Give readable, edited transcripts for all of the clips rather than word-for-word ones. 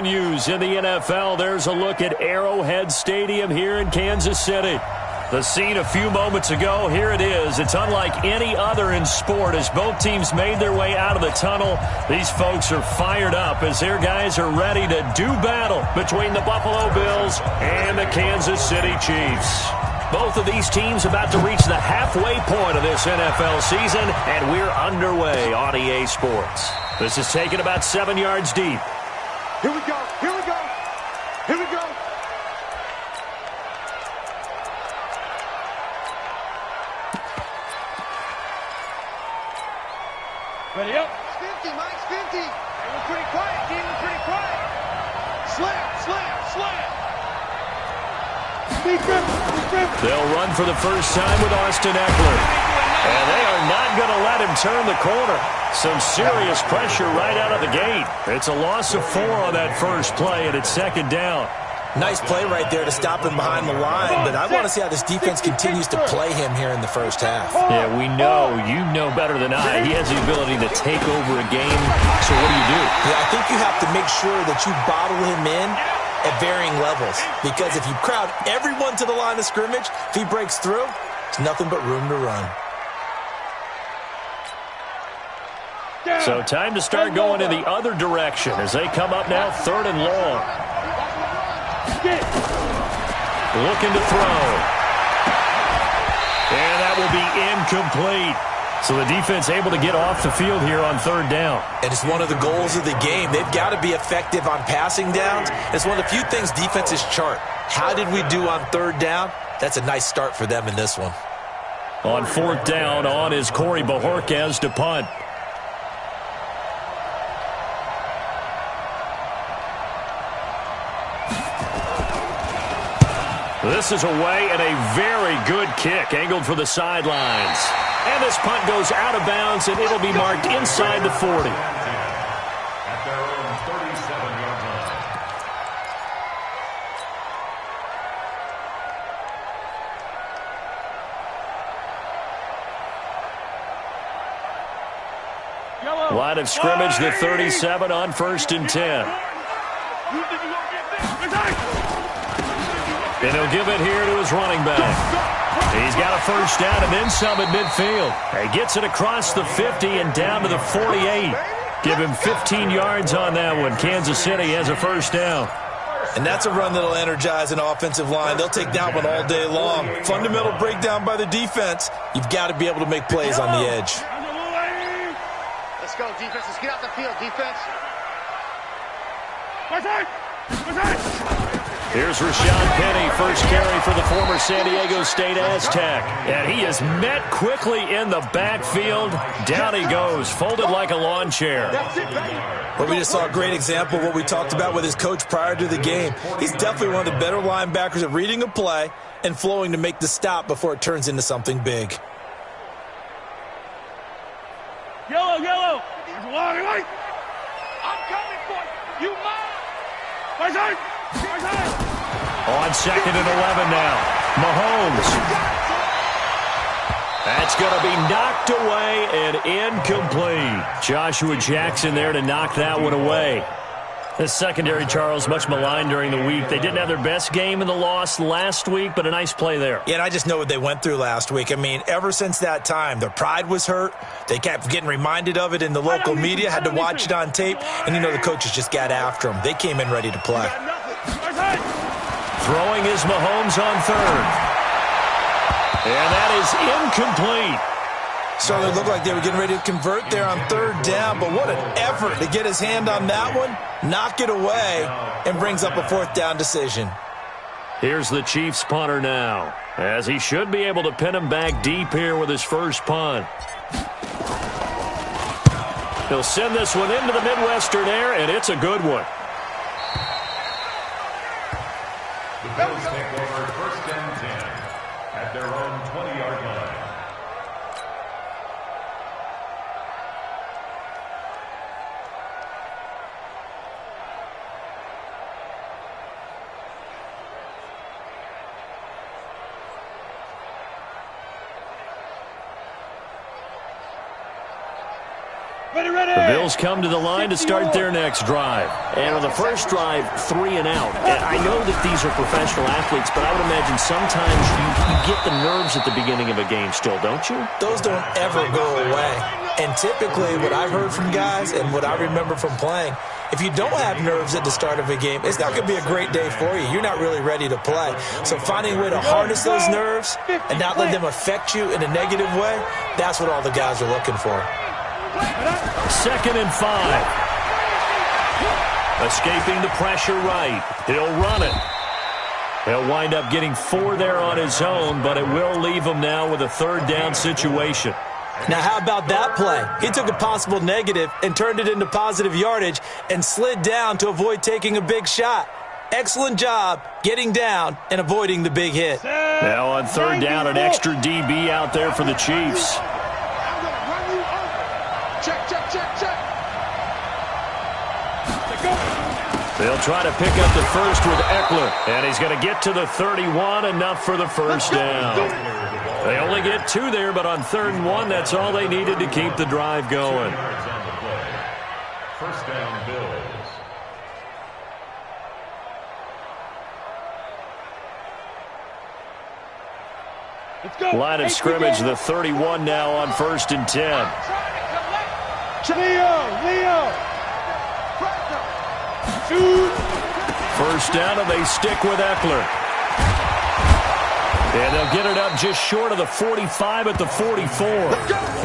News in the NFL. There's a look at Arrowhead Stadium here in Kansas City. The scene a few moments ago, here it is. It's unlike any other in sport as both teams made their way out of the tunnel. These folks are fired up as their guys are ready to do battle between the Buffalo Bills and the Kansas City Chiefs. Both of these teams about to reach the halfway point of this NFL season, and we're underway on EA Sports. This is taken about 7 yards deep. Here we go, here we go, here we go. Ready up. It's 50, Mike's 50. They were pretty quiet, team was pretty quiet. Slam, slam, slam. They'll run for the first time with Austin Eckler. And they are not going to let him turn the corner. Some serious pressure right out of the gate. It's a loss of 4 on that first play, and it's second down. Nice play right there to stop him behind the line, but I want to see how this defense continues to play him here in the first half. Yeah, we know, you know better than I, he has the ability to take over a game. So what do? Yeah, I think you have to make sure that you bottle him in at varying levels, because if you crowd everyone to the line of scrimmage, if he breaks through, it's nothing but room to run. So time to start going in the other direction as they come up now, 3rd and long. Looking to throw. And that will be incomplete. So the defense able to get off the field here on 3rd down. And it's one of the goals of the game. They've got to be effective on passing downs. It's one of the few things defenses chart. How did we do on 3rd down? That's a nice start for them in this one. On 4th down, on is Corey Bajorquez to punt. This is away and a very good kick angled for the sidelines. And this punt goes out of bounds, and it'll be marked inside the 40. At their own 37-yard line. Line of scrimmage, the 37 on 1st and 10. And he'll give it here to his running back. He's got a first down and then some at midfield. He gets it across the 50 and down to the 48. Give him 15 yards on that one. Kansas City has a first down. And that's a run that'll energize an offensive line. They'll take that one all day long. Fundamental breakdown by the defense. You've got to be able to make plays on the edge. Let's go, defense. Let's get out the field, defense. Here's Rashad Penny, first carry for the former San Diego State Aztec. And he is met quickly in the backfield. Down he goes, folded like a lawn chair. Well, we just saw a great example of what we talked about with his coach prior to the game. He's definitely one of the better linebackers at reading a play and flowing to make the stop before it turns into something big. Yellow, yellow. I'm coming for you. You mine. On 2nd and 11 now. Mahomes. That's going to be knocked away and incomplete. Joshua Jackson there to knock that one away. This secondary, Charles, much maligned during the week. They didn't have their best game in the loss last week, but a nice play there. Yeah, and I just know what they went through last week. I mean, ever since that time, their pride was hurt. They kept getting reminded of it in the local media, had to watch it on tape, and you know the coaches just got after them. They came in ready to play. Throwing is Mahomes on 3rd. And that is incomplete. Certainly looked like they were getting ready to convert there on 3rd down, but what an effort to get his hand on that one, knock it away, and brings up a 4th down decision. Here's the Chiefs punter now, as he should be able to pin him back deep here with his first punt. He'll send this one into the Midwestern air, and it's a good one. The Bills take over 1st and 10 at their own 20-yard line. The Bills come to the line to start their next drive. And on the first drive, 3 and out. And I know that these are professional athletes, but I would imagine sometimes you get the nerves at the beginning of a game still, don't you? Those don't ever go away. And typically what I've heard from guys and what I remember from playing, if you don't have nerves at the start of a game, it's not going to be a great day for you. You're not really ready to play. So finding a way to harness those nerves and not let them affect you in a negative way, that's what all the guys are looking for. 2nd and 5. Escaping the pressure right. He'll run it. He'll wind up getting 4 there on his own, but it will leave him now with a 3rd down situation. Now, how about that play? He took a possible negative and turned it into positive yardage and slid down to avoid taking a big shot. Excellent job getting down and avoiding the big hit. Now on 3rd down, an extra DB out there for the Chiefs. They'll try to pick up the first with Eckler, and he's going to get to the 31, enough for the first down. They only get 2 there, but on 3rd and 1, that's all they needed to keep the drive going. First down, Bills. Line of scrimmage, the 31 now on 1st and 10. Leo. First down, and they stick with Eckler. And they'll get it up just short of the 45 at the 44.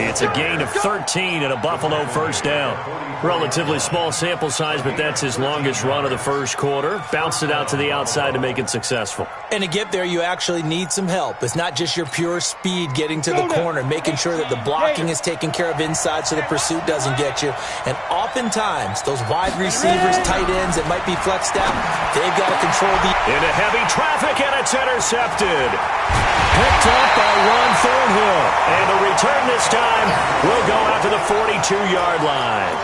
It's a gain of 13 and a Buffalo first down. Relatively small sample size, but that's his longest run of the first quarter. Bounced it out to the outside to make it successful. And to get there, you actually need some help. It's not just your pure speed getting to the corner, making sure that the blocking is taken care of inside so the pursuit doesn't get you. And oftentimes, those wide receivers, tight ends that might be flexed out, they've got to control the... Into heavy traffic, and it's intercepted. Picked up by Ron Thornhill. And the return this time will go out to the 42-yard line.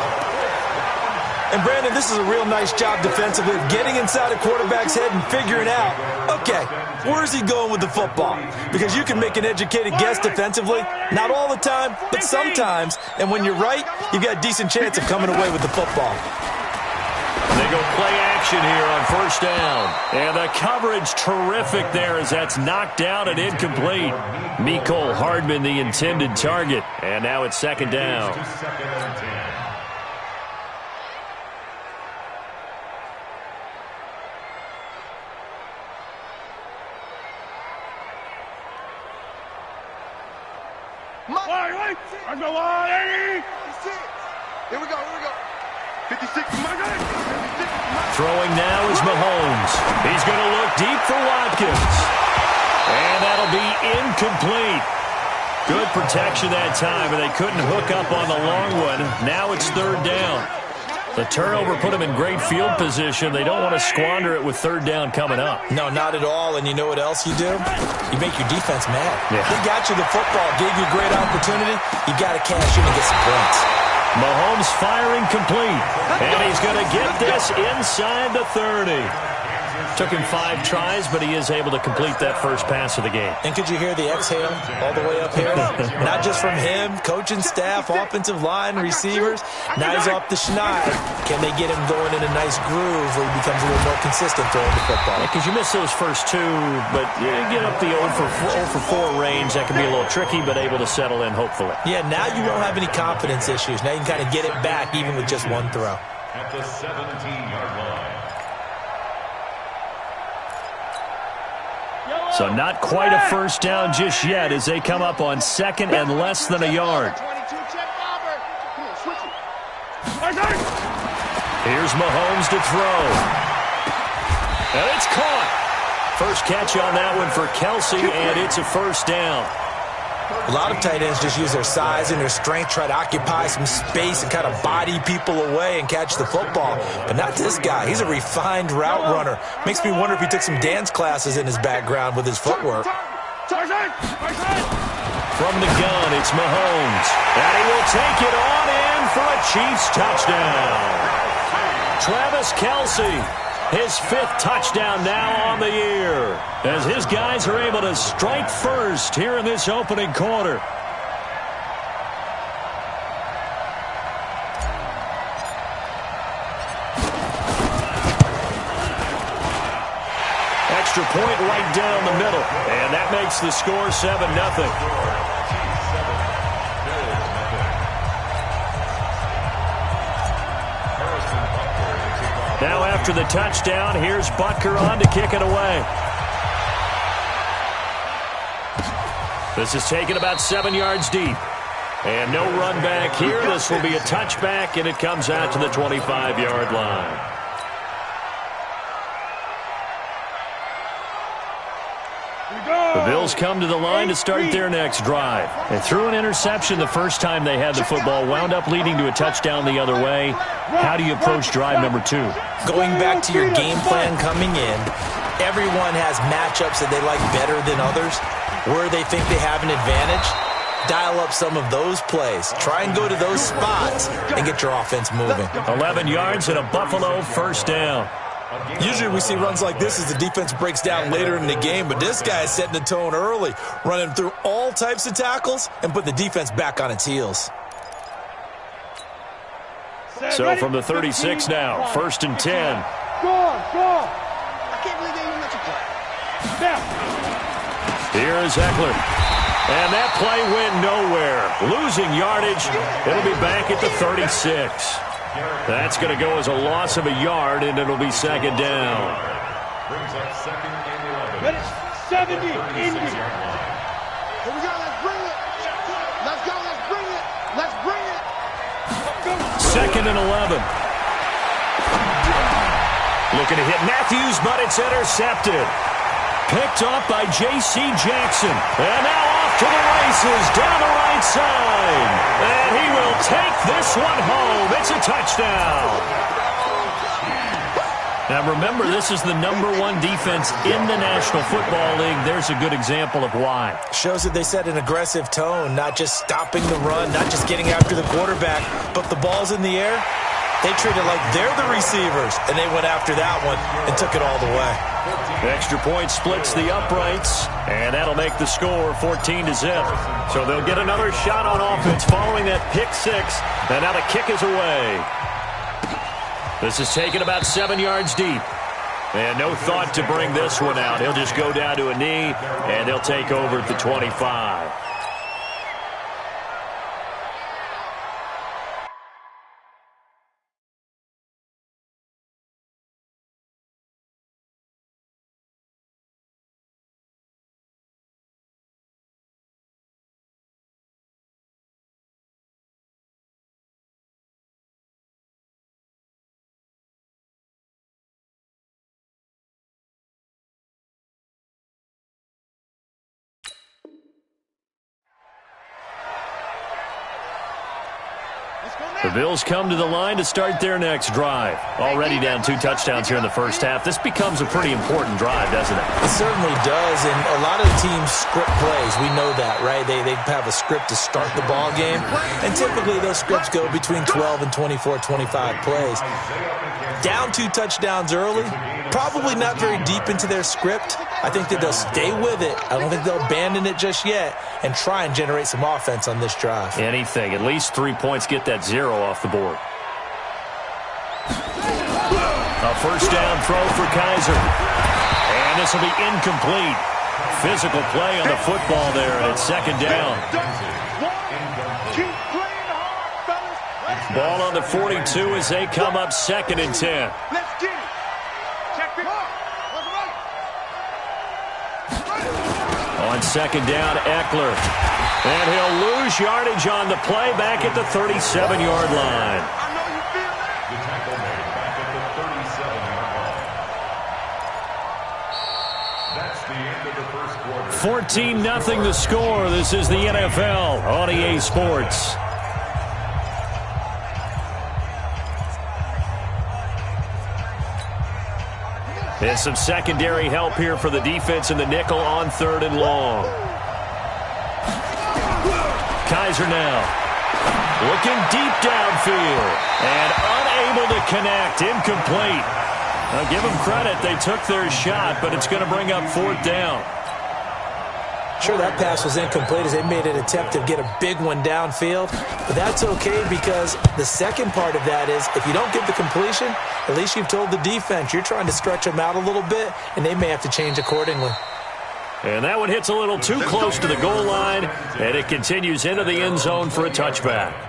And, Brandon, this is a real nice job defensively of getting inside a quarterback's head and figuring out, okay, where is he going with the football? Because you can make an educated guess defensively, not all the time, but sometimes. And when you're right, you've got a decent chance of coming away with the football. They go play action here on first down. And the coverage terrific there as that's knocked down and incomplete. Mecole Hardman, the intended target. And now it's 2nd down. Here we go. 56. Throwing now is Mahomes. He's going to look deep for Watkins. And that'll be incomplete. Good protection that time, and they couldn't hook up on the long one. Now it's 3rd down. The turnover put them in great field position. They don't want to squander it with 3rd down coming up. No, not at all. And you know what else you do? You make your defense mad. Yeah. They got you the football, gave you a great opportunity. You got to cash in and get some points. Mahomes firing complete. And he's going to get this inside the 30. Took him 5 tries, but he is able to complete that first pass of the game. And could you hear the exhale all the way up here? Not just from him, coaching staff, offensive line, receivers. Now he's off the schneid. Can they get him going in a nice groove where he becomes a little more consistent throwing the football? Because you miss those first 2, but you get up the 0 for 4 range. That can be a little tricky, but able to settle in, hopefully. Yeah, now you won't have any confidence issues. Now you can kind of get it back even with just one throw. At the 17-yard line. So not quite a first down just yet as they come up on 2nd and less than a yard. Here's Mahomes to throw. And it's caught. First catch on that one for Kelsey, and it's a first down. A lot of tight ends just use their size and their strength, try to occupy some space and kind of body people away and catch the football. But not this guy. He's a refined route runner. Makes me wonder if he took some dance classes in his background with his footwork. From the gun, it's Mahomes. And he will take it on in for a Chiefs touchdown. Travis Kelce. His 5th touchdown now on the year as his guys are able to strike first here in this opening quarter. extra point right down the middle. And that makes the score 7-0. Now after the touchdown, here's Butker on to kick it away. This is taken about 7 yards deep. And no run back here. This will be a touchback, and it comes out to the 25-yard line. The Bills come to the line to start their next drive. They threw an interception the first time they had the football, wound up leading to a touchdown the other way. How do you approach drive number 2? Going back to your game plan coming in, everyone has matchups that they like better than others, where they think they have an advantage. Dial up some of those plays. Try and go to those spots and get your offense moving. 11 yards and a Buffalo first down. Usually we see runs like this as the defense breaks down later in the game, but this guy is setting the tone early, running through all types of tackles and put the defense back on its heels. So from the 36 now, 1st and 10. Go! I can't believe they even let you play. Now. Here's Eckler. And that play went nowhere. Losing yardage. It'll be back at the 36. That's going to go as a loss of a yard, and it'll be second down. Brings up 2nd and 11. But it's 70, Indy. Here we go, let's bring it. Let's go, let's bring it. Let's bring it. 2nd and 11. Looking to hit Matthews, but it's intercepted. Picked off by J.C. Jackson. And now off to the races down the right side. And he will take this one home. It's a touchdown. Now remember, this is the #1 defense in the National Football League. There's a good example of why. Shows that they set an aggressive tone, not just stopping the run, not just getting after the quarterback, but the ball's in the air. They treat it like they're the receivers, and they went after that one and took it all the way. Extra point splits the uprights, and that'll make the score 14-0. So they'll get another shot on offense following that pick 6, and now the kick is away. This is taken about 7 yards deep. And no thought to bring this one out. He'll just go down to a knee, and they'll take over at the 25. The Bills come to the line to start their next drive. Already down 2 touchdowns here in the first half. This becomes a pretty important drive, doesn't it? It certainly does, and a lot of teams script plays. We know that, right? They have a script to start the ball game, and typically those scripts go between 12 and 24, 25 plays. Down 2 touchdowns early, probably not very deep into their script. I think that they'll stay with it. I don't think they'll abandon it just yet and try and generate some offense on this drive. Anything. At least 3 points, get that 0 off the board. A first down throw for Kaiser. And this will be incomplete. Physical play on the football there, and it's second down. Ball on the 42 as they come up 2nd and 10. Let's get it. Check it out. On second down, Eckler. And he'll lose yardage on the play back at the 37-yard line. I know you feel that. The tackle made back at the 37-yard line. That's the end of the first quarter. 14-0 the score. This is the NFL on EA Sports. And some secondary help here for the defense in the nickel on 3rd and long. Kaiser now looking deep downfield and unable to connect. Incomplete. Now give them credit. They took their shot, but it's going to bring up 4th down. sure that pass was incomplete as they made an attempt to get a big one downfield. But that's okay because the second part of that is if you don't get the completion, at least you've told the defense you're trying to stretch them out a little bit, and they may have to change accordingly. And that one hits a little too close to the goal line, and it continues into the end zone for a touchback.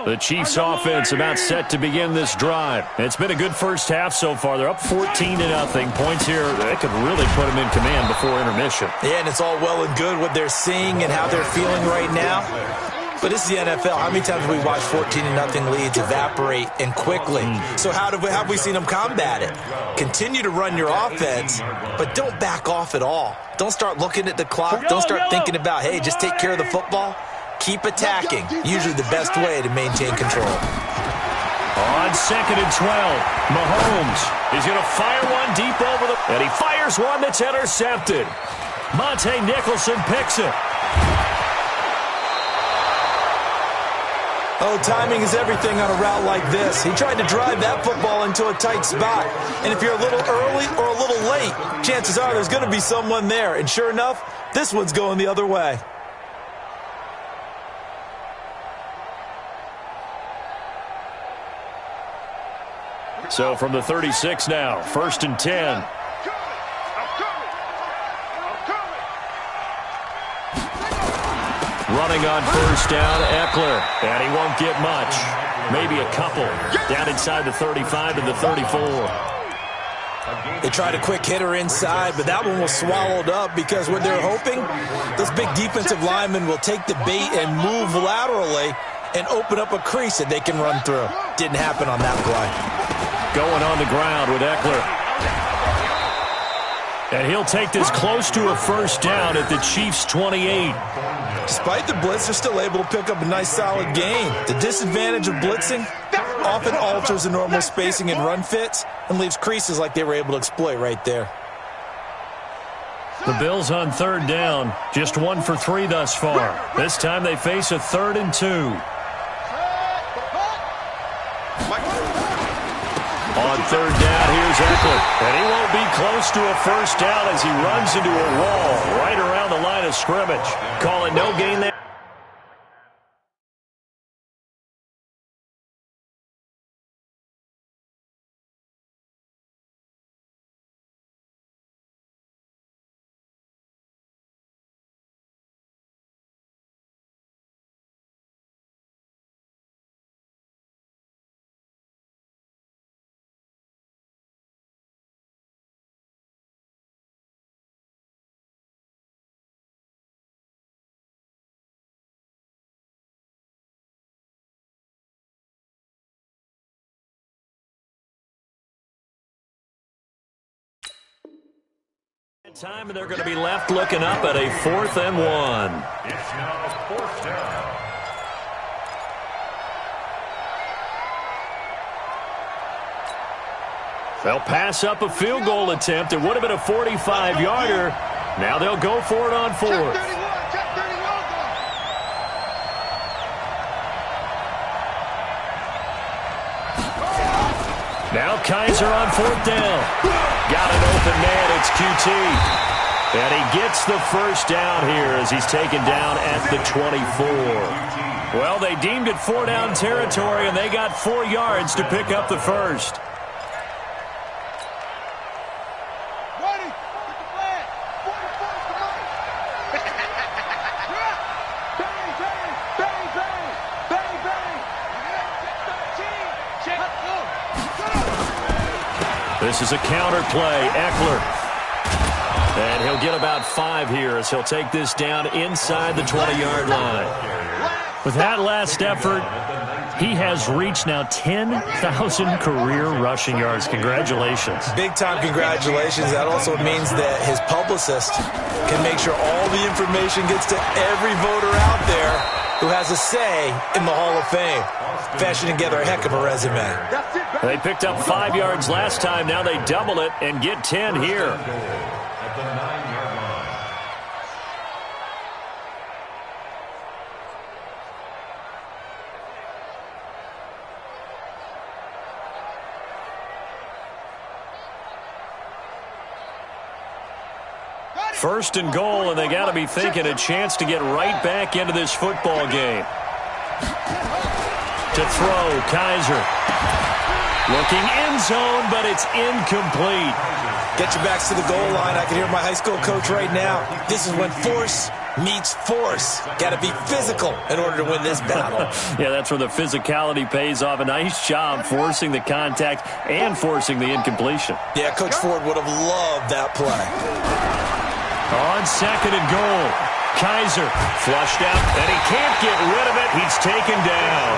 The Chiefs offense about set to begin this drive. It's been a good first half so far. They're up 14-0. Points here, they could really put them in command before intermission. Yeah, and it's all well and good what they're seeing and how they're feeling right now. But this is the NFL. How many times have we watched 14-0 leads evaporate and quickly? So how have we seen them combat it? Continue to run your offense, but don't back off at all. Don't start looking at the clock. Don't start thinking about, hey, just take care of the football. Keep attacking. Usually the best way to maintain control. On 2nd and 12, Mahomes is going to fire one deep over the... And he fires one that's intercepted. Monte Nicholson picks it. Oh, timing is everything on a route like this. He tried to drive that football into a tight spot. And if you're a little early or a little late, chances are there's going to be someone there. And sure enough, this one's going the other way. So from the 36 now, 1st and 10. Running on 1st down, Eckler. And he won't get much. Maybe a couple. Down inside the 35 and the 34. They tried a quick hitter inside, but that one was swallowed up because what they're hoping, those big defensive linemen will take the bait and move laterally and open up a crease that they can run through. Didn't happen on that play. Going on the ground with Eckler. And he'll take this close to a 1st down at the Chiefs' 28. Despite the blitz, they're still able to pick up a nice solid gain. The disadvantage of blitzing often alters the normal spacing and run fits and leaves creases like they were able to exploit right there. The Bills on 3rd down, just 1 for 3 thus far. This time they face a 3rd and 2. On 3rd down, here's Eckler. And he won't be close to a 1st down as he runs into a wall right around the line of scrimmage. Calling no gain there. Time, and they're going to be left looking up at a 4th and 1. It's now 4th down. They'll pass up a field goal attempt. It would have been a 45-yarder. Now they'll go for it on 4th. Now Kaiser on 4th down. Got an open man. It's QT. And he gets the 1st down here as he's taken down at the 24. Well, they deemed it 4-down territory, and they got 4 yards to pick up the 1st. This is a counter play. Eckler. And he'll get about 5 here as he'll take this down inside the 20-yard line. With that last effort, he has reached now 10,000 career rushing yards. Congratulations. Big-time congratulations. That also means that his publicist can make sure all the information gets to every voter out there who has a say in the Hall of Fame. Fashioning together a heck of a resume. They picked up 5 yards last time. Now they double it and get 10 here. At the 9-yard line. First and goal, and they got to be thinking a chance to get right back into this football game. To throw, Kaiser. Looking end zone, but it's incomplete. Get your backs to the goal line. I can hear my high school coach right now. This is when force meets force. Got to be physical in order to win this battle. Yeah, that's where the physicality pays off. A nice job forcing the contact and forcing the incompletion. Yeah, Coach Ford would have loved that play. On second and goal, Kaiser flushed out, and he can't get rid of it. He's taken down.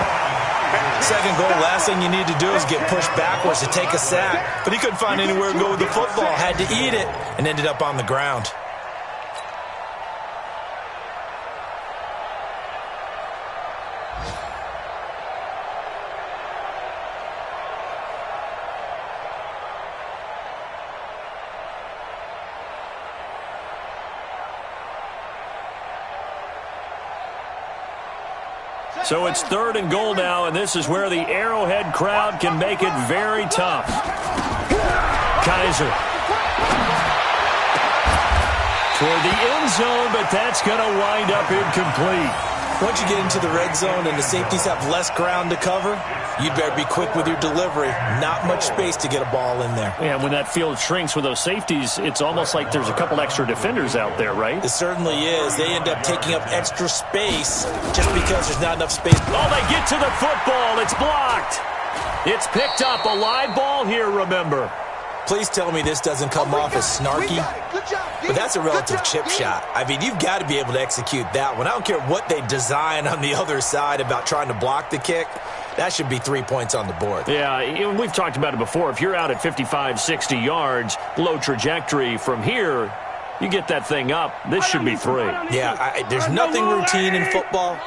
Second goal, last thing you need to do is get pushed backwards to take a sack. But he couldn't find anywhere to go with the football. Had to eat it and ended up on the ground. So it's third and goal now, and this is where the Arrowhead crowd can make it very tough. Kaiser. Toward the end zone, but that's going to wind up incomplete. Once you get into the red zone and the safeties have less ground to cover, you'd better be quick with your delivery. Not much space to get a ball in there. Yeah, when that field shrinks with those safeties, it's almost like there's a couple extra defenders out there, right? It certainly is. They end up taking up extra space just because there's not enough space. Oh, they get to the football. It's blocked. It's picked up. A live ball here, remember. Please tell me this doesn't come off as snarky. But that's a relative chip shot. I mean, you've got to be able to execute that one. I don't care what they design on the other side about trying to block the kick. That should be 3 points on the board. Yeah, we've talked about it before. If you're out at 55, 60 yards, low trajectory from here, you get that thing up, this should be 3. Yeah, there's nothing routine in football,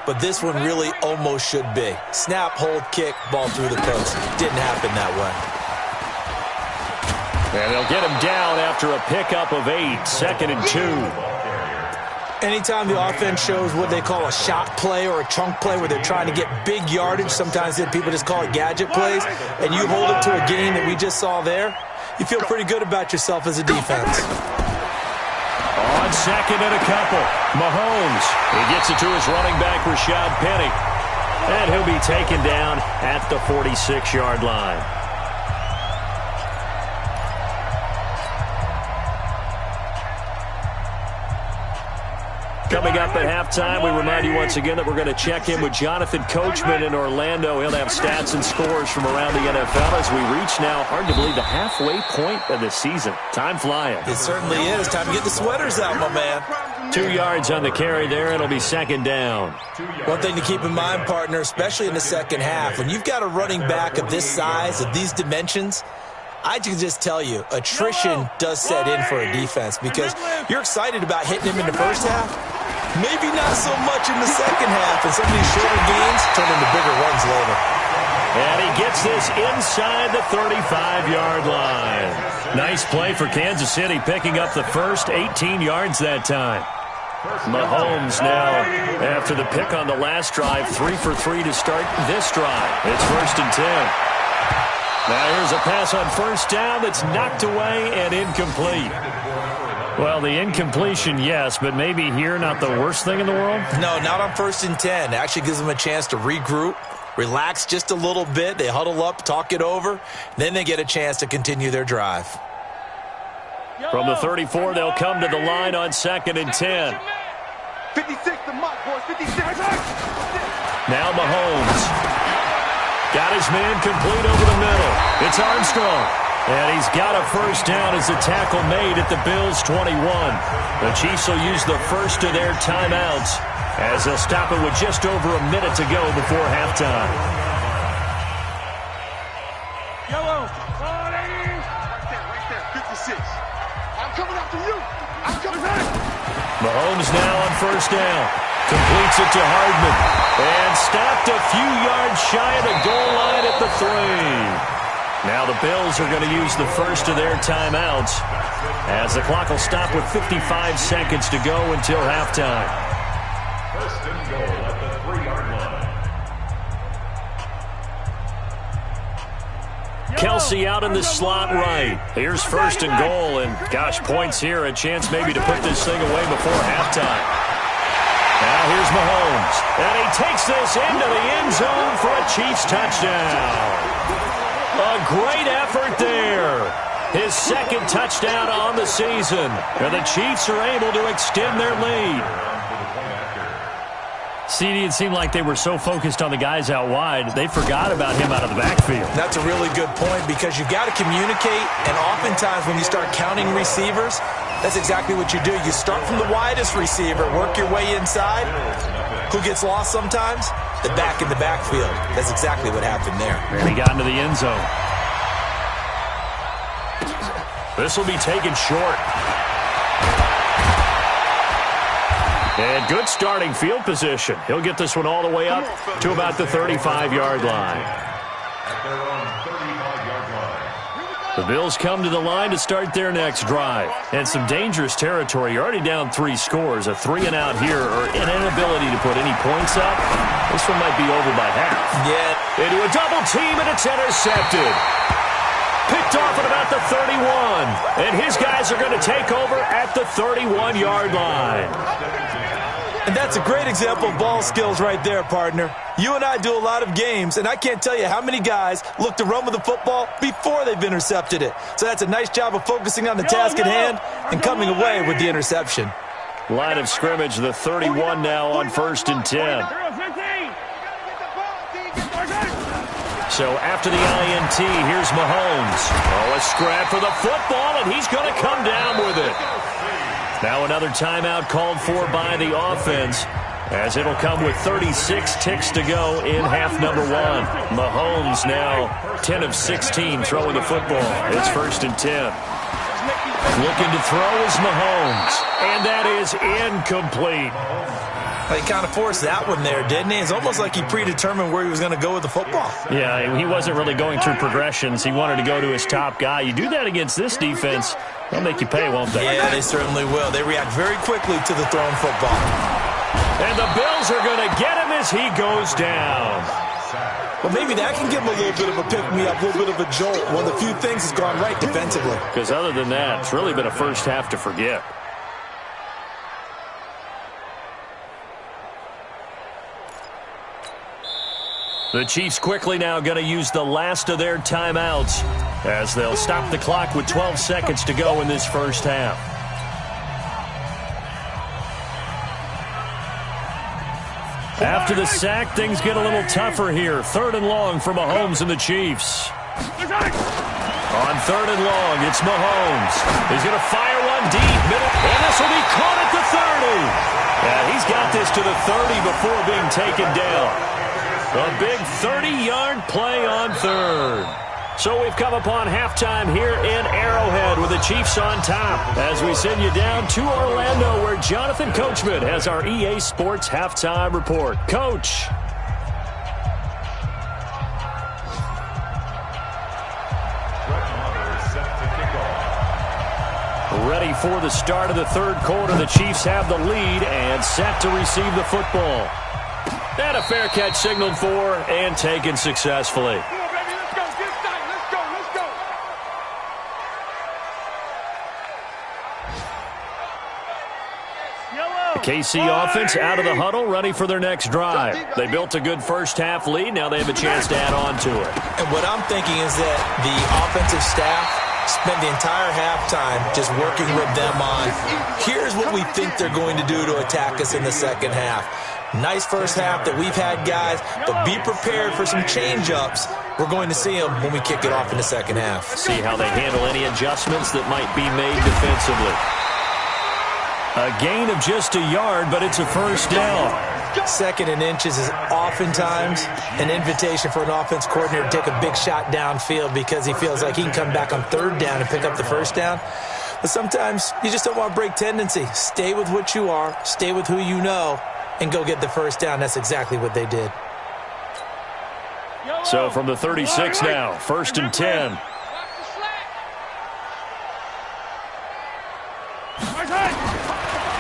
but this one really almost should be. Snap, hold, kick, ball through the post. Didn't happen that way. And they'll get him down after a pickup of 8, 2nd and 2. Anytime the offense shows what they call a shot play or a chunk play where they're trying to get big yardage, sometimes people just call it gadget plays, and you hold it to a gain that we just saw there, you feel pretty good about yourself as a defense. On second and a couple, Mahomes. He gets it to his running back, Rashad Penny. And he'll be taken down at the 46-yard line. Coming up at halftime, we remind you once again that we're going to check in with Jonathan Coachman in Orlando. He'll have stats and scores from around the NFL as we reach now, hard to believe, the halfway point of the season. Time flying. It certainly is. Time to get the sweaters out, my man. 2 yards on the carry there. It'll be second down. One thing to keep in mind, partner, especially in the second half, when you've got a running back of this size, of these dimensions, I can just tell you, attrition does set in for a defense because you're excited about hitting him in the first half. Maybe not so much in the second half, and some of these shorter gains turn into bigger runs later. And he gets this inside the 35-yard line. Nice play for Kansas City, picking up the first 18 yards that time. Mahomes now, after the pick on the last drive, 3 for 3 to start this drive. It's 1st and 10. Now here's a pass on first down that's knocked away and incomplete. Well, the incompletion, yes, but maybe here not the worst thing in the world? No, not on 1st and 10. It actually gives them a chance to regroup, relax just a little bit. They huddle up, talk it over. Then they get a chance to continue their drive. From the 34, they'll come to the line on 2nd and 10. 56 the mark, boys. 56. Now Mahomes. Got his man complete over the middle. It's Armstrong. And he's got a first down as the tackle made at the Bills' 21. The Chiefs will use the first of their timeouts as they'll stop it with just over a minute to go before halftime. Yellow. Right there. 56. I'm coming after you. I'm coming back. Mahomes now on first down. Completes it to Hardman. And stopped a few yards shy of the goal line at the 3. Now the Bills are going to use the first of their timeouts as the clock will stop with 55 seconds to go until halftime. 1st and goal at the 3-yard line. Kelsey out in the slot right. Here's first and goal, and gosh, points here. A chance maybe to put this thing away before halftime. Now here's Mahomes, and he takes this into the end zone for a Chiefs touchdown. A great effort there. His second touchdown on the season, and the Chiefs are able to extend their lead. CD, it seemed like they were so focused on the guys out wide, they forgot about him out of the backfield. That's a really good point because you've got to communicate, and oftentimes when you start counting receivers, that's exactly what you do. You start from the widest receiver, work your way inside. Who gets lost sometimes? The back in the backfield. That's exactly what happened there. And he got into the end zone. This will be taken short. And good starting field position. He'll get this one all the way up to about the 35-yard line. At their own 35-yard line. The Bills come to the line to start their next drive. And some dangerous territory. You're already down 3 scores. A 3-and-out here or an inability to put any points up. This one might be over by half. Yeah. Into a double team, and it's intercepted. Picked off at about the 31. And his guys are going to take over at the 31-yard line. And that's a great example of ball skills right there, partner. You and I do a lot of games, and I can't tell you how many guys look to run with the football before they've intercepted it. So that's a nice job of focusing on the task at hand and coming away with the interception. Line of scrimmage, the 31 now on 1st and 10. So after the INT, here's Mahomes. Oh, a scrap for the football, and he's going to come down with it. Now another timeout called for by the offense, as it'll come with 36 ticks to go in half number 1. Mahomes now 10 of 16 throwing the football. It's 1st and 10. Looking to throw is Mahomes, and that is incomplete. He kind of forced that one there, didn't he? It's almost like he predetermined where he was going to go with the football. Yeah, he wasn't really going through progressions. He wanted to go to his top guy. You do that against this defense, they'll make you pay, won't they? Yeah, they certainly will. They react very quickly to the thrown football. And the Bills are going to get him as he goes down. Well, maybe that can give him a little bit of a pick-me-up, a little bit of a jolt. One of the few things has gone right defensively. Because other than that, it's really been a first half to forget. The Chiefs quickly now going to use the last of their timeouts as they'll stop the clock with 12 seconds to go in this first half. After the sack, things get a little tougher here. 3rd and long for Mahomes and the Chiefs. On 3rd and long, it's Mahomes. He's going to fire one deep, middle, and this will be caught at the 30. Yeah, he's got this to the 30 before being taken down. A big 30-yard play on 3rd. So we've come upon halftime here in Arrowhead with the Chiefs on top as we send you down to Orlando where Jonathan Coachman has our EA Sports halftime report. Coach. Ready for the start of the 3rd quarter. The Chiefs have the lead and set to receive the football. And a fair catch signaled for and taken successfully. Come on, baby, let's go. Get started. Let's go. Let's go. The KC offense out of the huddle, ready for their next drive. They built a good first half lead. Now they have a chance to add on to it. And what I'm thinking is that the offensive staff spent the entire halftime just working with them on, here's what we think they're going to do to attack us in the second half. Nice first half that we've had, guys, but be prepared for some change-ups. We're going to see them when we kick it off in the second half. See how they handle any adjustments that might be made defensively. A gain of just a yard, but it's a first down. 2nd and inches is oftentimes an invitation for an offense coordinator to take a big shot downfield because he feels like he can come back on 3rd down and pick up the first down. But sometimes you just don't want to break tendency. Stay with what you are, stay with who you know, and go get the first down. That's exactly what they did. So from the 36 now, 1st and 10.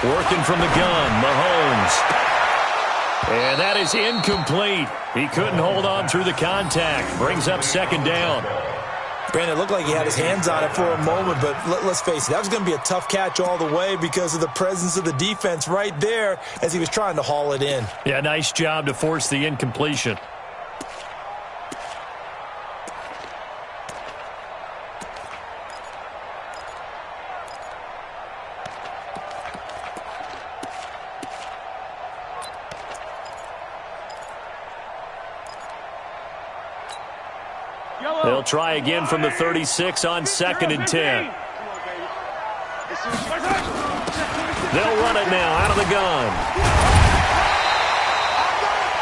Working from the gun, Mahomes. And that is incomplete. He couldn't hold on through the contact. Brings up 2nd down. Brandon, it looked like he had his hands on it for a moment, but let's face it, that was going to be a tough catch all the way because of the presence of the defense right there as he was trying to haul it in. Yeah, nice job to force the incompletion. They'll try again from the 36 on 2nd and 10. They'll run it now out of the gun.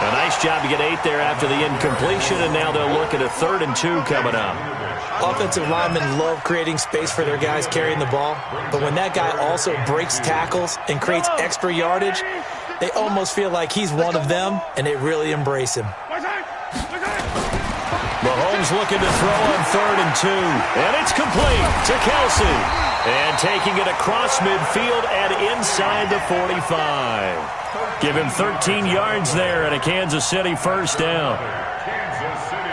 A nice job to get 8 there after the incompletion, and now they'll look at a 3rd and 2 coming up. Offensive linemen love creating space for their guys carrying the ball, but when that guy also breaks tackles and creates extra yardage, they almost feel like he's one of them, and they really embrace him. Mahomes looking to throw on 3rd and 2. And it's complete to Kelsey. And taking it across midfield and inside the 45. Give him 13 yards there and a Kansas City first down.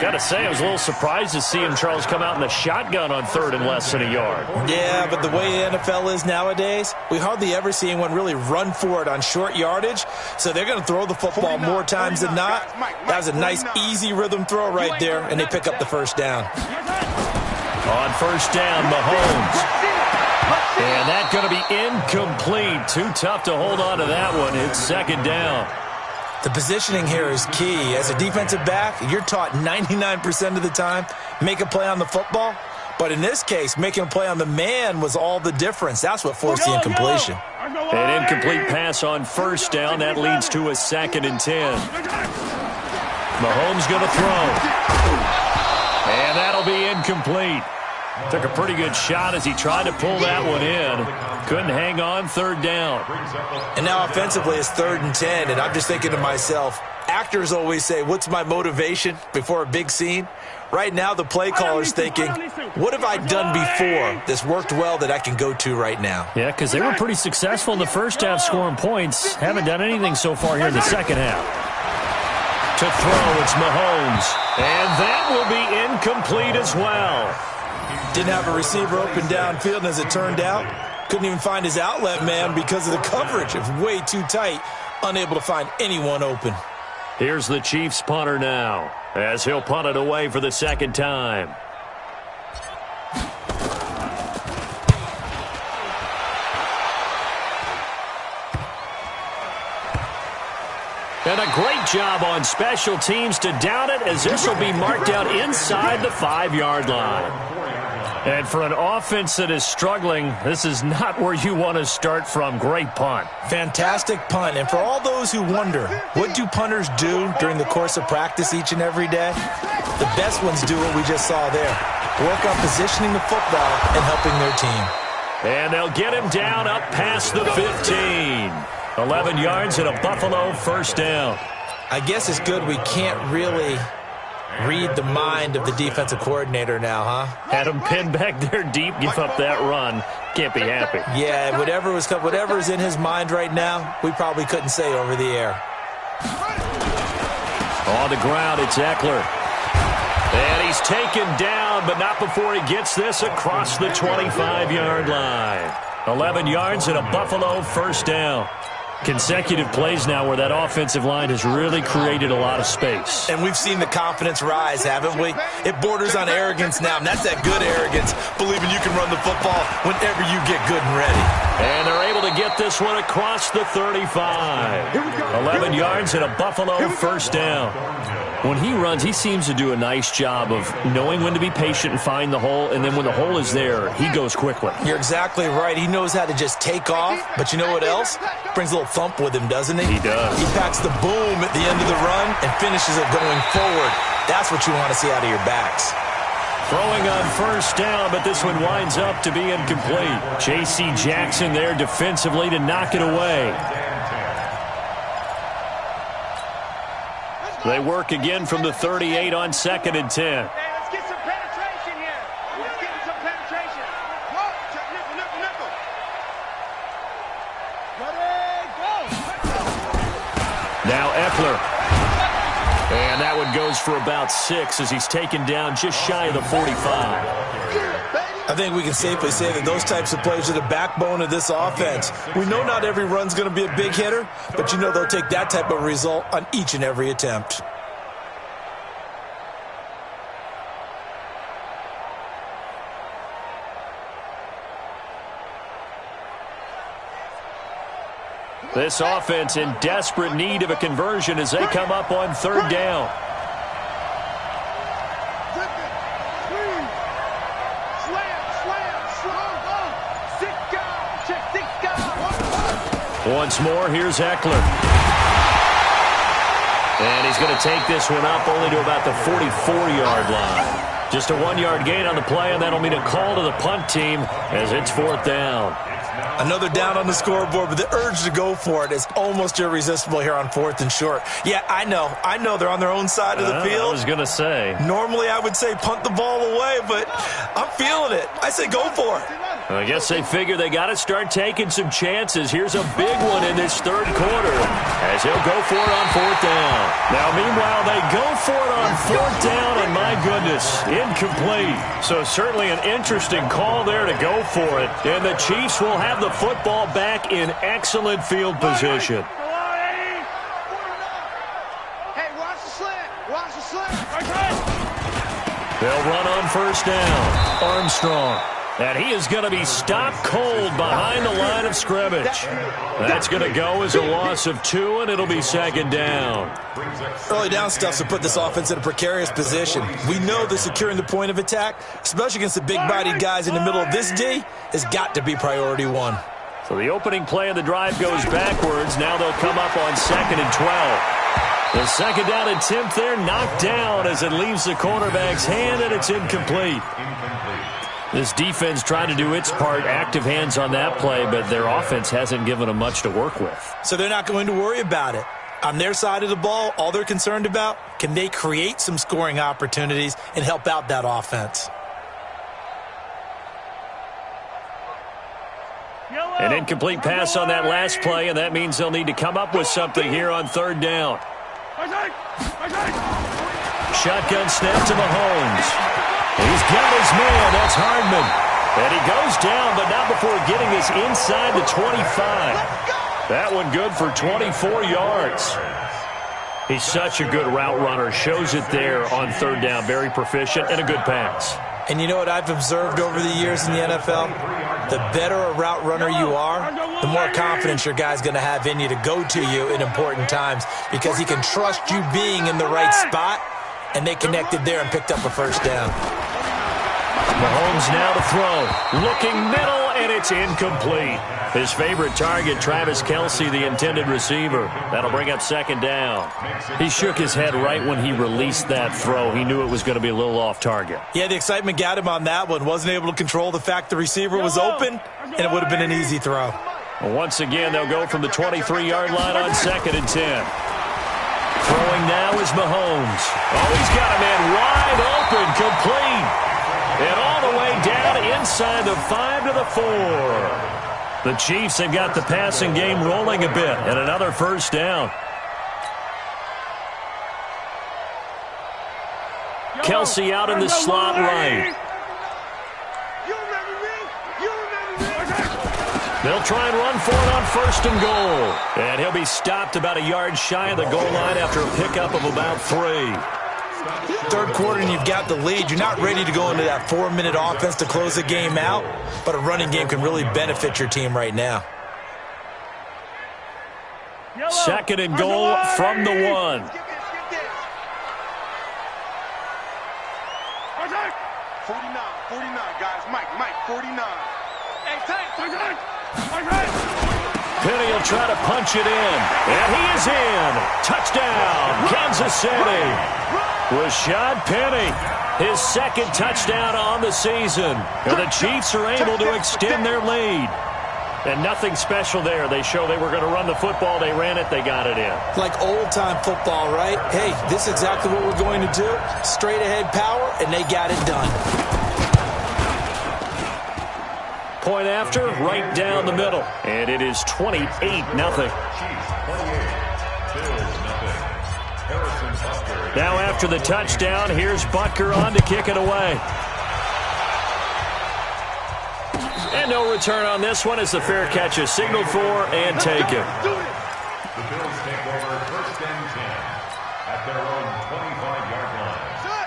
Got to say, I was a little surprised to see him, Charles, come out in the shotgun on 3rd and less than a yard. Yeah, but the way the NFL is nowadays, we hardly ever see anyone really run for it on short yardage. So they're going to throw the football more times than not. That was a nice, easy rhythm throw right there, and they pick up the first down. On first down, Mahomes. And that's going to be incomplete. Too tough to hold on to that one. It's 2nd down. The positioning here is key. As a defensive back, you're taught 99% of the time, make a play on the football. But in this case, making a play on the man was all the difference. That's what forced the incompletion. An incomplete pass on first down. That leads to a 2nd and 10. Mahomes going to throw. And that'll be incomplete. Took a pretty good shot as he tried to pull that one in. Couldn't hang on, 3rd down. And now offensively it's 3rd and 10, and I'm just thinking to myself, actors always say, what's my motivation before a big scene? Right now the play caller's thinking, what have I done before that's worked well that I can go to right now? Yeah, because they were pretty successful in the first half scoring points. Haven't done anything so far here in the second half. To throw, it's Mahomes. And that will be incomplete as well. Didn't have a receiver open downfield, and as it turned out, couldn't even find his outlet man because of the coverage. It was way too tight, unable to find anyone open. Here's the Chiefs punter now, as he'll punt it away for the 2nd time. And a great job on special teams to down it, as this will be marked out inside the 5-yard line. And for an offense that is struggling, this is not where you want to start from. Great punt. Fantastic punt. And for all those who wonder, what do punters do during the course of practice each and every day? The best ones do what we just saw there. Work on positioning the football and helping their team. And they'll get him down up past the 15. 11 yards and a Buffalo first down. I guess it's good we can't really read the mind of the defensive coordinator now, huh? Had him pinned back there deep, give up that run. Can't be happy. Yeah, whatever's in his mind right now, we probably couldn't say over the air. On the ground, it's Eckler. And he's taken down, but not before he gets this across the 25-yard line. 11 yards and a Buffalo first down. Consecutive plays now where that offensive line has really created a lot of space. And we've seen the confidence rise, haven't we? It borders on arrogance now, and that's that good arrogance, believing you can run the football whenever you get good and ready. And they're able to get this one across the 35. 11 yards and a Buffalo first down. When he runs, he seems to do a nice job of knowing when to be patient and find the hole, and then when the hole is there, he goes quickly. You're exactly right. He knows how to just take off, but you know what else? Brings a little thump with him, doesn't he? He does. He packs the boom at the end of the run and finishes it going forward. That's what you want to see out of your backs. Throwing on first down, but this one winds up to be incomplete. J.C. Jackson there defensively to knock it away. They work again from the 38 on 2nd and 10. Let's get some penetration here. Let's get some penetration. Nickel. Now Eckler. And that one goes for about 6 as he's taken down just shy of the 45. I think we can safely say that those types of plays are the backbone of this offense. We know not every run's going to be a big hitter, but you know they'll take that type of result on each and every attempt. This offense in desperate need of a conversion as they come up on 3rd down. Once more, here's Eckler. And he's going to take this one up only to about the 44-yard line. Just a 1-yard gain on the play, and that'll mean a call to the punt team as it's 4th down. Another down on the scoreboard, but the urge to go for it is almost irresistible here on 4th and short. Yeah, I know they're on their own side of the field. I was going to say. Normally I would say punt the ball away, but I'm feeling it. I say go for it. I guess they figure they got to start taking some chances. Here's a big one in this 3rd quarter as he'll go for it on 4th down. Now, meanwhile, they go for it on 4th down, and my goodness, incomplete. So certainly an interesting call there to go for it. And the Chiefs will have the football back in excellent field position. Hey, watch the slant. Watch the slant. They'll run on 1st down. Armstrong. And he is going to be stopped cold behind the line of scrimmage. That's going to go as a loss of 2, and it'll be 2nd down. Early down stuff to put this offense in a precarious position. We know that securing the point of attack, especially against the big-bodied guys in the middle of this D, has got to be priority 1. So the opening play of the drive goes backwards. Now they'll come up on 2nd and 12. The 2nd down attempt there knocked down as it leaves the quarterback's hand, and it's incomplete. This defense trying to do its part, active hands on that play, but their offense hasn't given them much to work with. So they're not going to worry about it. On their side of the ball, all they're concerned about, can they create some scoring opportunities and help out that offense? An incomplete pass on that last play, and that means they'll need to come up with something here on 3rd down. Shotgun snap to Mahomes. He's got his man. That's Hardman. And he goes down, but not before getting this inside the 25. That one good for 24 yards. He's such a good route runner. Shows it there on 3rd down. Very proficient and a good pass. And you know what I've observed over the years in the NFL? The better a route runner you are, the more confidence your guy's going to have in you to go to you in important times because he can trust you being in the right spot, and they connected there and picked up a 1st down. Mahomes now to throw. Looking middle, and it's incomplete. His favorite target, Travis Kelce, the intended receiver. That'll bring up 2nd down. He shook his head right when he released that throw. He knew it was going to be a little off target. Yeah, the excitement got him on that one. Wasn't able to control the fact the receiver was open, and it would have been an easy throw. Well, once again, they'll go from the 23-yard line on 2nd and 10. Throwing now is Mahomes. Oh, he's got a man wide open, complete. And all the way down inside the 5 to the 4. The Chiefs have got the passing game rolling a bit, and another 1st down. Kelce out in the slot right. They'll try and run for it on 1st and goal. And he'll be stopped about a yard shy of the goal line after a pickup of about 3. 3rd quarter and you've got the lead. You're not ready to go into that 4-minute offense to close the game out, but a running game can really benefit your team right now. 2nd and goal from the 1. 49, guys. Mike, 49. Hey, Tank. Penny will try to punch it in. And he is in. Touchdown, Kansas City. Rashad Penny, his 2nd touchdown on the season. And the Chiefs are able to extend their lead. And nothing special there. They show they were going to run the football. They ran it. They got it in. Like old-time football, right? Hey, this is exactly what we're going to do. Straight-ahead power, and they got it done. Point after, right down the middle. And it is 28-0. Chiefs 28, Bills 0. Harrison Butker Now after the touchdown, here's Butker on to kick it away. And no return on this one as the fair catch is signaled for and taken. The Bills take over 1st and 10 at their own 25-yard line.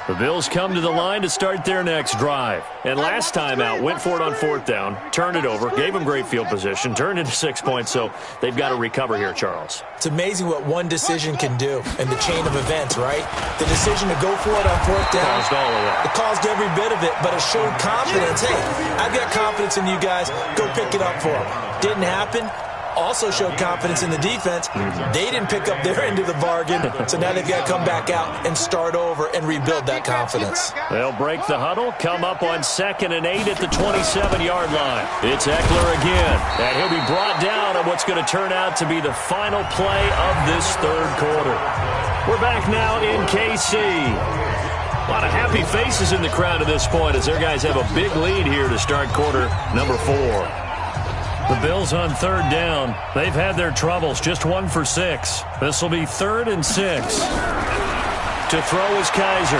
The Bills come to the line to start their next drive. And last time out, went for it on 4th down, turned it over, gave them great field position, turned into 6 points, so they've got to recover here, Charles. It's amazing what one decision can do in the chain of events, right? The decision to go for it on 4th down. Caused all of that. It caused every bit of it, but it showed confidence. Hey, I've got confidence in you guys. Go pick it up for them. Didn't happen. Also showed confidence in the defense. They didn't pick up their end of the bargain, so now they've got to come back out and start over and rebuild that confidence. They'll break the huddle, come up on 2nd and 8 at the 27-yard line. It's Eckler again, and he'll be brought down on what's going to turn out to be the final play of this 3rd quarter. We're back now in KC. A lot of happy faces in the crowd at this point as their guys have a big lead here to start quarter number 4. The Bills on 3rd down. They've had their troubles, just 1 for 6. This will be 3rd and 6. To throw is Kaiser.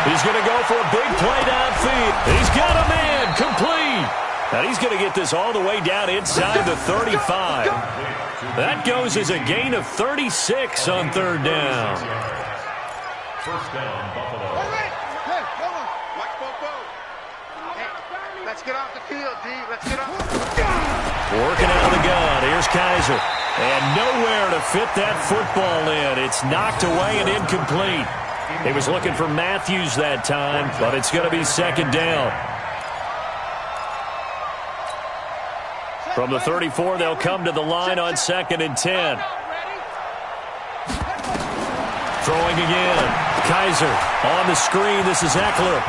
He's going to go for a big play downfield. He's got a man, complete. And he's going to get this all the way down inside the 35. That goes as a gain of 36 on 3rd down. 1st down, Buffalo. Hey, hold on. Watch Bobo. Hey, let's get off the field, D. Let's get off. Working out of the gun. Here's Kaiser. And nowhere to fit that football in. It's knocked away and incomplete. He was looking for Matthews that time, but it's going to be 2nd down. From the 34, they'll come to the line on 2nd and 10. Throwing again. Kaiser on the screen. This is Eckler.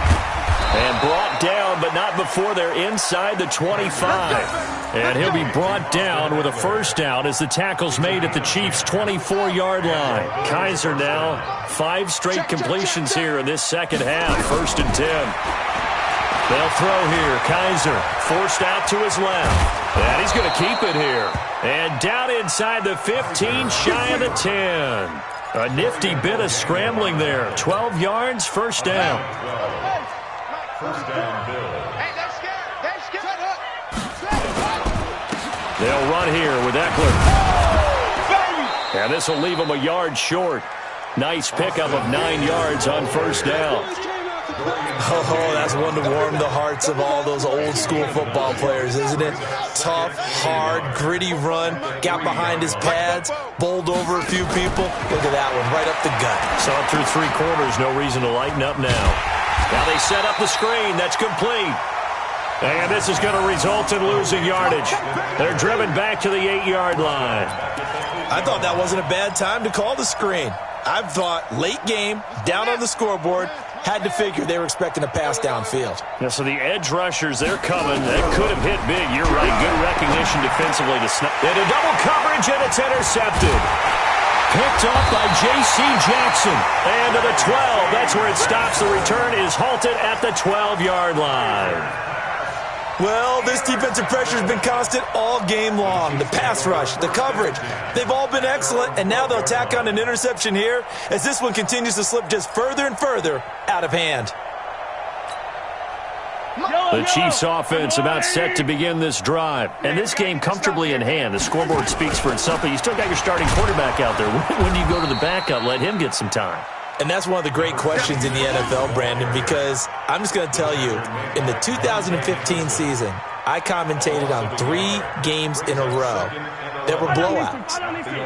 And brought down, but not before they're inside the 25. And he'll be brought down with a 1st down as the tackle's made at the Chiefs' 24-yard line. Kaiser now 5 straight completions here in this 2nd half. 1st and 10. They'll throw here. Kaiser forced out to his left. And he's going to keep it here. And down inside the 15, shy of the 10. A nifty bit of scrambling there. 12 yards, 1st down. 1st down, Bill. Hey, they're scared. They're scared. They'll run here with Eckler. And this will leave them a yard short. Nice pickup of 9 yards on 1st down. Oh, that's one to warm the hearts of all those old school football players, isn't it? Tough, hard, gritty run, got behind his pads, bowled over a few people. Look at that one, right up the gut. Saw it through 3 quarters, no reason to lighten up now. Now they set up the screen, that's complete. And this is going to result in losing yardage. They're driven back to the 8-yard line. I thought that wasn't a bad time to call the screen. I thought late game, down on the scoreboard, had to figure they were expecting a pass downfield. Yeah, so the edge rushers, they're coming. That could have hit big. You're right. Good recognition defensively to snap. Into double coverage, and it's intercepted. Picked up by J.C. Jackson. And to the 12. That's where it stops. The return is halted at the 12-yard line. Well, this defensive pressure has been constant all game long. The pass rush, the coverage, they've all been excellent, and now they'll tack on an interception here as this one continues to slip just further and further out of hand. The Chiefs offense about set to begin this drive. And this game comfortably in hand. The scoreboard speaks for itself, but you still got your starting quarterback out there. When do you go to the backup? Let him get some time. And that's one of the great questions in the NFL, Brandon, because I'm just going to tell you, in the 2015 season, I commentated on 3 games in a row that were blowouts.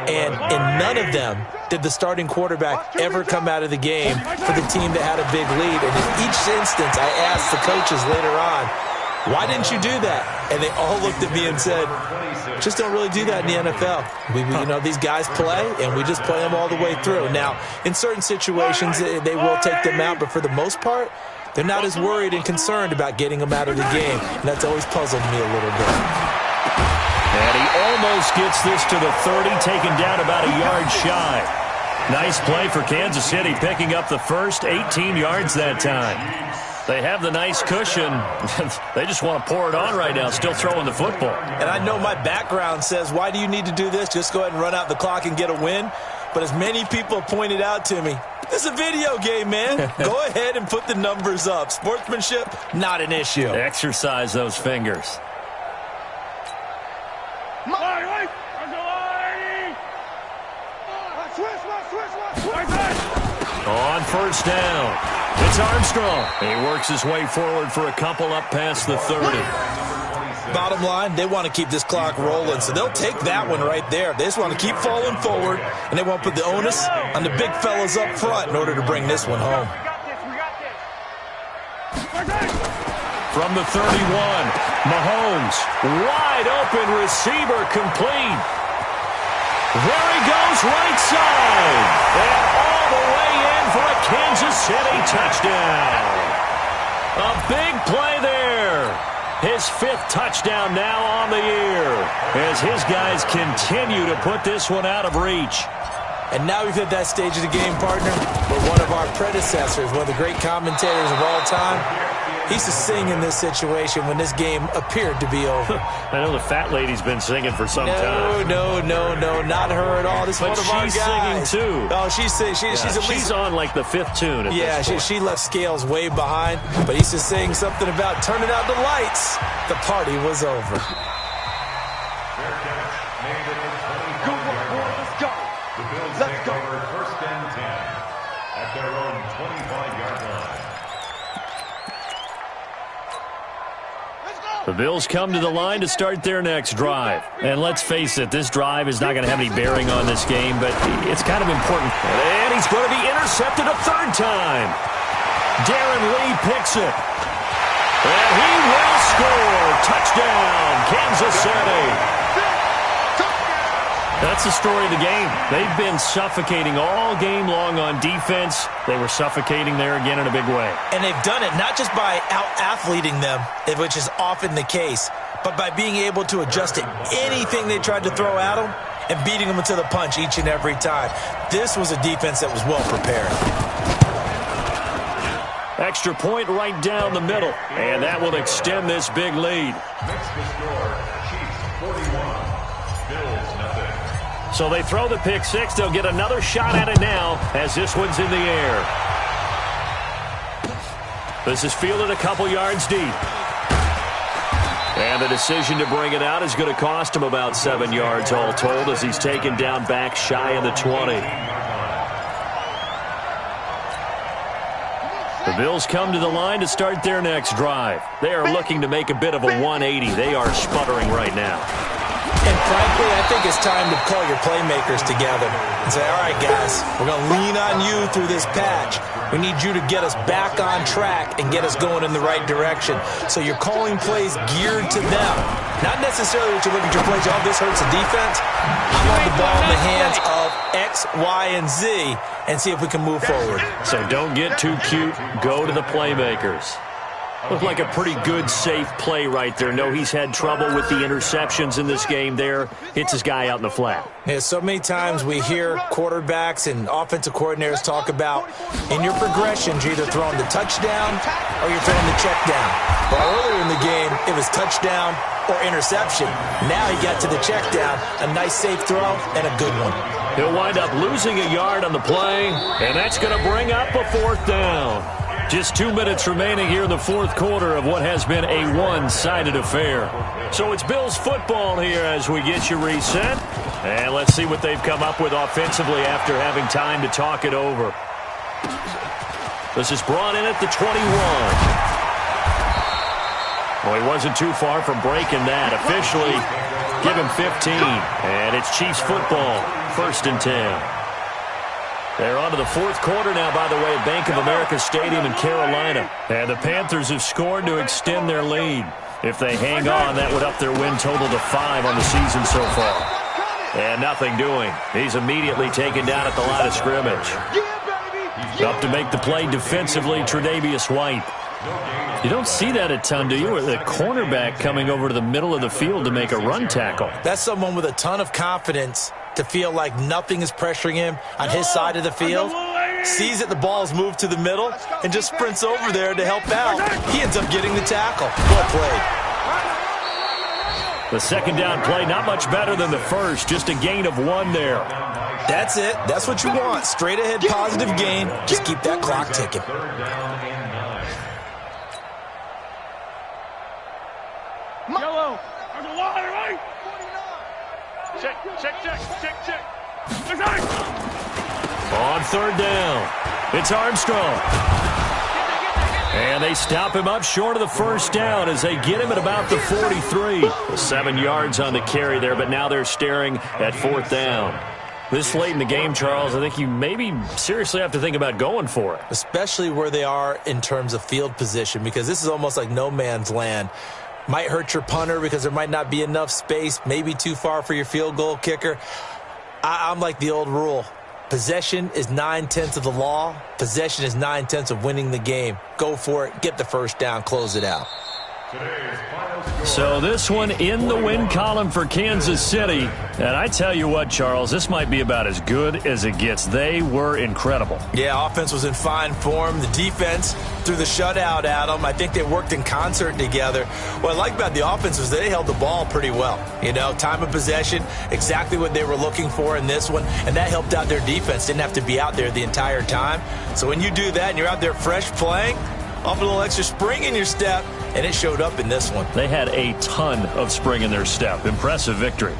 And in none of them did the starting quarterback ever come out of the game for the team that had a big lead. And in each instance, I asked the coaches later on, why didn't you do that? And they all looked at me and said, just don't really do that in the NFL. These guys play, and we just play them all the way through. Now, in certain situations, they will take them out, but for the most part, they're not as worried and concerned about getting them out of the game. And that's always puzzled me a little bit. And he almost gets this to the 30, taken down about a yard shy. Nice play for Kansas City, picking up the first 18 yards that time. They have the nice cushion. They just want to pour it on right now, still throwing the football. And I know my background says, why do you need to do this? Just go ahead and run out the clock and get a win. But as many people have pointed out to me, This is a video game, man. Go ahead and put the numbers up. Sportsmanship, not an issue. Exercise those fingers. On first down, it's Armstrong. He works his way forward for a couple up past the 30. Bottom line, they want to keep this clock rolling, so they'll take that one right there. They just want to keep falling forward, and they want to put the onus on the big fellas up front in order to bring this one home. From the 31, Mahomes, wide open receiver, complete. There he goes, right side, and all the way in for a Kansas City touchdown. A big play there. His 5th touchdown now on the year as his guys continue to put this one out of reach. And now we've hit that stage of the game, partner, where one of our predecessors, one of the great commentators of all time, he used to sing in this situation when this game appeared to be over. I know the fat lady's been singing for some time. No, not her at all. This is one of our guys. But she's singing, too. Oh, she's at least... She's on, like, the 5th tune at this point. She left Scales way behind, but he used to sing something about turning out the lights. The party was over. Let's go. First and 10 at their own 25-yard line. The Bills come to the line to start their next drive. And let's face it, this drive is not going to have any bearing on this game, but it's kind of important. And he's going to be intercepted a 3rd time. Darren Lee picks it. And he will score. Touchdown, Kansas City. That's the story of the game. They've been suffocating all game long on defense. They were suffocating there again in a big way. And they've done it not just by out-athleting them, which is often the case, but by being able to adjust to anything they tried to throw at them and beating them to the punch each and every time. This was a defense that was well prepared. Extra point right down the middle, and that will extend this big lead. Makes the score Chiefs 41, Bills nothing. So they throw the pick six. They'll get another shot at it now as this one's in the air. This is fielded a couple yards deep. And the decision to bring it out is going to cost him about 7 yards all told as he's taken down back shy of the 20. The Bills come to the line to start their next drive. They are looking to make a bit of a 180. They are sputtering right now. And frankly, I think it's time to call your playmakers together and say, all right, guys, we're going to lean on you through this patch. We need you to get us back on track and get us going in the right direction. So you're calling plays geared to them. Not necessarily that you look at your plays, oh, this hurts the defense. I want the ball in the hands of X, Y, and Z and see if we can move forward. So don't get too cute. Go to the playmakers. Looked like a pretty good, safe play right there. No, he's had trouble with the interceptions in this game there. Hits his guy out in the flat. Yeah, so many times we hear quarterbacks and offensive coordinators talk about in your progressions, you're either throwing the touchdown or you're throwing the check down. Well, earlier in the game, it was touchdown or interception. Now he got to the check down, a nice safe throw, and a good one. He'll wind up losing a yard on the play, and that's going to bring up a 4th down. Just 2 minutes remaining here in the 4th quarter of what has been a one-sided affair. So it's Bills football here as we get you reset. And let's see what they've come up with offensively after having time to talk it over. This is brought in at the 21. Well, he wasn't too far from breaking that. Officially, give him 15. And it's Chiefs football, 1st and 10. They're on to the 4th quarter now, by the way, at Bank of America Stadium in Carolina. And the Panthers have scored to extend their lead. If they hang on, that would up their win total to 5 on the season so far. And nothing doing. He's immediately taken down at the line of scrimmage. Up to make the play defensively, Tre'Davious White. You don't see that a ton, do you? Or the cornerback coming over to the middle of the field to make a run tackle. That's someone with a ton of confidence to feel like nothing is pressuring him on his side of the field. Sees that the ball's moved to the middle and just sprints over there to help out. He ends up getting the tackle. Well played. The 2nd down play, not much better than the first. Just a gain of 1 there. That's it. That's what you want. Straight ahead positive gain. Just keep that clock ticking. Third down and 9. Yellow. There's a line, right? Check. On third down, it's Armstrong. And they stop him up short of the first down as they get him at about the 43. 7 yards on the carry there, but now they're staring at fourth down. This late in the game, Charles, I think you maybe seriously have to think about going for it. Especially where they are in terms of field position, because this is almost like no man's land. Might hurt your punter because there might not be enough space, maybe too far for your field goal kicker. I'm like the old rule. Possession is 9/10 of the law. Possession is 9/10 of winning the game. Go for it. Get the first down. Close it out. So this one in the win column for Kansas City. And I tell you what, Charles, this might be about as good as it gets. They were incredible. Yeah, offense was in fine form. The defense threw the shutout at them. I think they worked in concert together. What I like about the offense was they held the ball pretty well. You know, time of possession, exactly what they were looking for in this one. And that helped out their defense. Didn't have to be out there the entire time. So when you do that and you're out there fresh playing, off a little extra spring in your step, and it showed up in this one. They had a ton of spring in their step. Impressive victory.